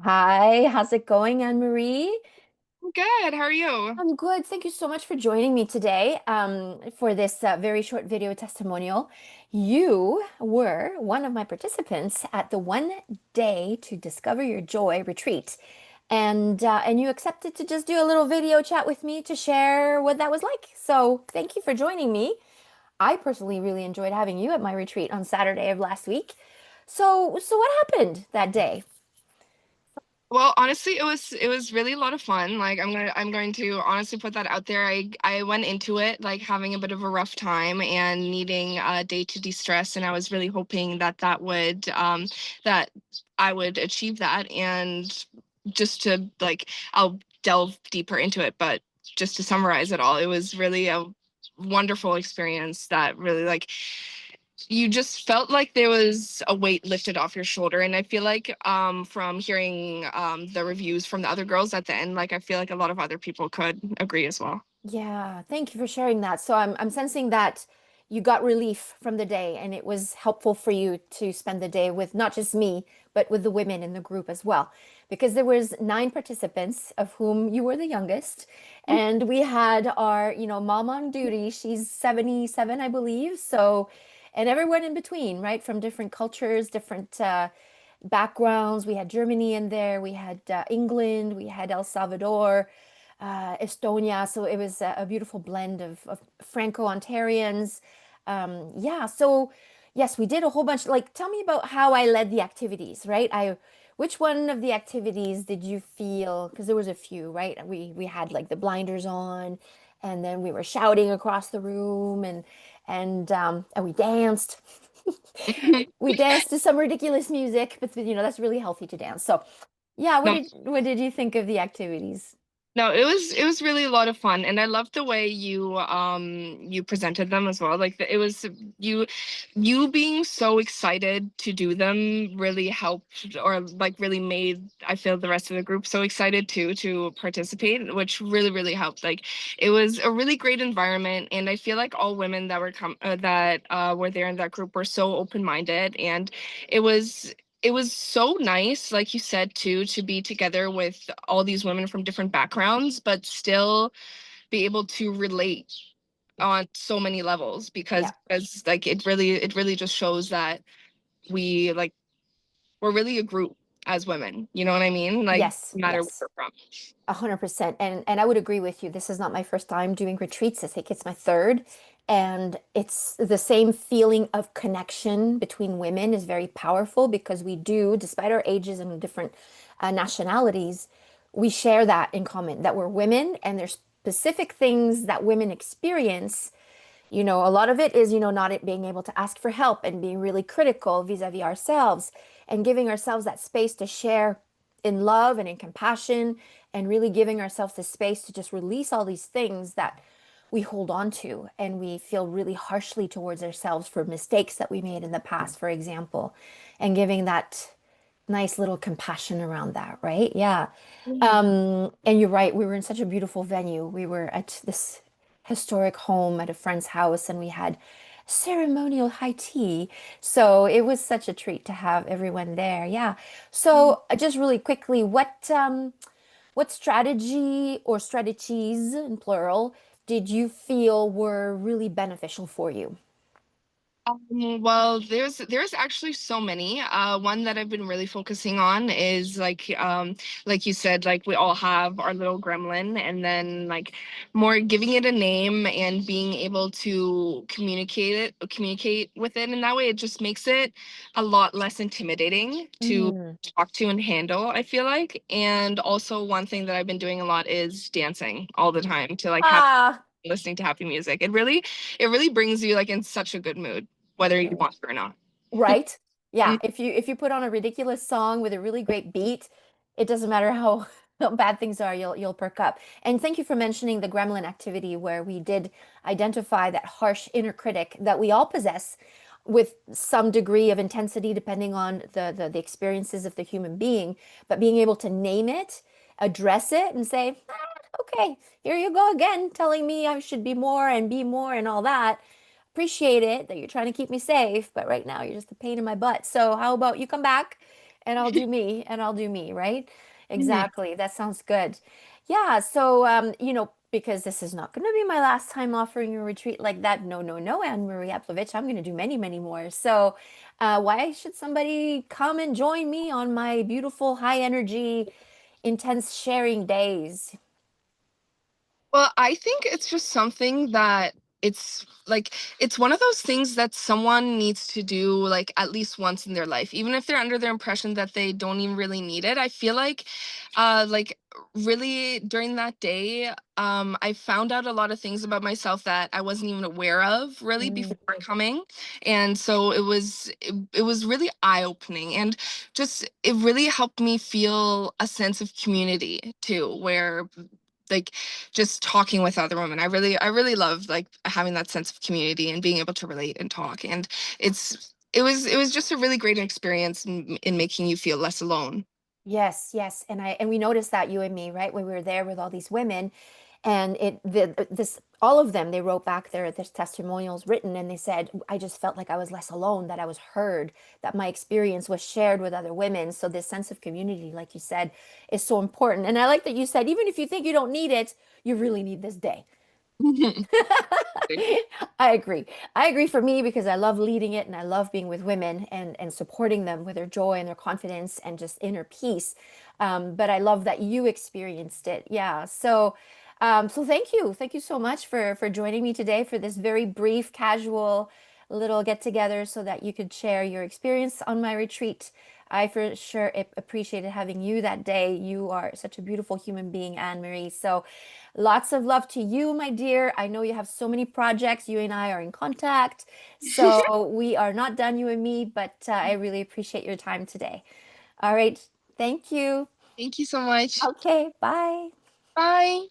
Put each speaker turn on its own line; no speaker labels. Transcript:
Hi, how's it going, Anne Marie?
Good. How are you?
I'm good. Thank you so much for joining me today for this very short video testimonial. You were one of my participants at the One Day to Discover Your Joy retreat, and you accepted to just do a little video chat with me to share what that was like. So thank you for joining me. I personally really enjoyed having you at my retreat on Saturday of last week. So what happened that day?
Well, honestly, it was really a lot of fun. Like I'm going to honestly put that out there. I went into it like having a bit of a rough time and needing a day to de-stress, and I was really hoping that that I would achieve that. And just to like I'll delve deeper into it, but just to summarize it all, it was really a wonderful experience that really like you just felt like there was a weight lifted off your shoulder. And I feel like from hearing the reviews from the other girls at the end, like I feel like a lot of other people could agree as well.
Yeah, thank you for sharing that. So I'm sensing that you got relief from the day and it was helpful for you to spend the day with not just me, but with the women in the group as well. Because there was nine participants of whom you were the youngest. And we had our, mom on duty. She's 77, I believe. So, and everyone in between, right? From different cultures, different backgrounds. We had Germany in there, we had England, we had El Salvador, Estonia. So it was a beautiful blend of Franco-Ontarians. Yeah, so yes, we did a whole bunch. Like, tell me about how I led the activities, right? Which one of the activities did you feel? Because there was a few, right? We had like the blinders on, and then we were shouting across the room, and we danced. We danced to some ridiculous music, but that's really healthy to dance. So, yeah, what
No,
did you think of the activities?
no, it was really a lot of fun, and I loved the way you presented them as well. Like it was you being so excited to do them really helped, or like really made I feel the rest of the group so excited too to participate, which really helped. Like it was a really great environment, and I feel like all women that were there in that group were so open-minded, and it was it was so nice, like you said too, to be together with all these women from different backgrounds, but still be able to relate on so many levels
Yeah.
because like it really just shows that we like we're really a group as women. You know what I mean? Like
Yes,
no matter where
yes.
we're from.
100%. And I would agree with you. This is not my first time doing retreats. I think it's my third. And it's the same feeling of connection between women is very powerful because we do, despite our ages and different nationalities, we share that in common, that we're women and there's specific things that women experience. A lot of it is, not it being able to ask for help and being really critical vis-a-vis ourselves and giving ourselves that space to share in love and in compassion and really giving ourselves the space to just release all these things that we hold on to and we feel really harshly towards ourselves for mistakes that we made in the past, for example, and giving that nice little compassion around that, right? Yeah. And you're right, we were in such a beautiful venue. We were at this historic home at a friend's house and we had ceremonial high tea. So it was such a treat to have everyone there. Yeah. So just really quickly, what strategy or strategies in plural did you feel were really beneficial for you?
Well, there's actually so many. One that I've been really focusing on is like you said, like we all have our little gremlin, and then like more giving it a name and being able to communicate with it, and that way it just makes it a lot less intimidating to
Mm.
talk to and handle, I feel like. And also one thing that I've been doing a lot is dancing all the time to like have
Ah,
listening to happy music. It really brings you like in such a good mood, whether you want to or not.
right? Yeah,
Mm.
if you put on a ridiculous song with a really great beat, it doesn't matter how, how bad things are, you'll perk up. And thank you for mentioning the Gremlin activity where we did identify that harsh inner critic that we all possess with some degree of intensity depending on the experiences of the human being, but being able to name it, address it, and say, okay, here you go again, telling me I should be more and be more and all that. Appreciate it that you're trying to keep me safe, but right now you're just a pain in my butt. So how about you come back and I'll do me, and I'll do me, right?
Mhm.
Exactly. That sounds good. Yeah, so because this is not going to be my last time offering a retreat like that. No, no, no, Anne Marie Aplovich. I'm going to do many, many more. So, why should somebody come and join me on my beautiful, high energy, intense sharing days?
Well, I think it's just something that it's like it's one of those things that someone needs to do like at least once in their life, even if they're under the impression that they don't even really need it. I feel like really during that day, I found out a lot of things about myself that I wasn't even aware of really
Mm,
before coming. And so it was really eye-opening, and just it really helped me feel a sense of community too, where like just talking with other women. I really love like having that sense of community and being able to relate and talk. And it was just a really great experience in making you feel less alone.
yes, yes. And we noticed that, you and me, right? When we were there with all these women, and this all of them, they wrote back their testimonials written, and they said, I just felt like I was less alone, that I was heard, that my experience was shared with other women. So this sense of community, like you said, is so important. And I like that you said, even if you think you don't need it, you really need this day. I agree. I agree for me because I love leading it and I love being with women and supporting them with their joy and their confidence and just inner peace. But I love that you experienced it. Yeah. So thank you. Thank you so much for joining me today for this very brief, casual little get together so that you could share your experience on my retreat. I for sure appreciated having you that day. You are such a beautiful human being, Anne Marie. So lots of love to you, my dear. I know you have so many projects. You and I are in contact. So we are not done, you and me, but I really appreciate your time today. All right. Thank you.
Thank you so much.
Okay. Bye.
Bye.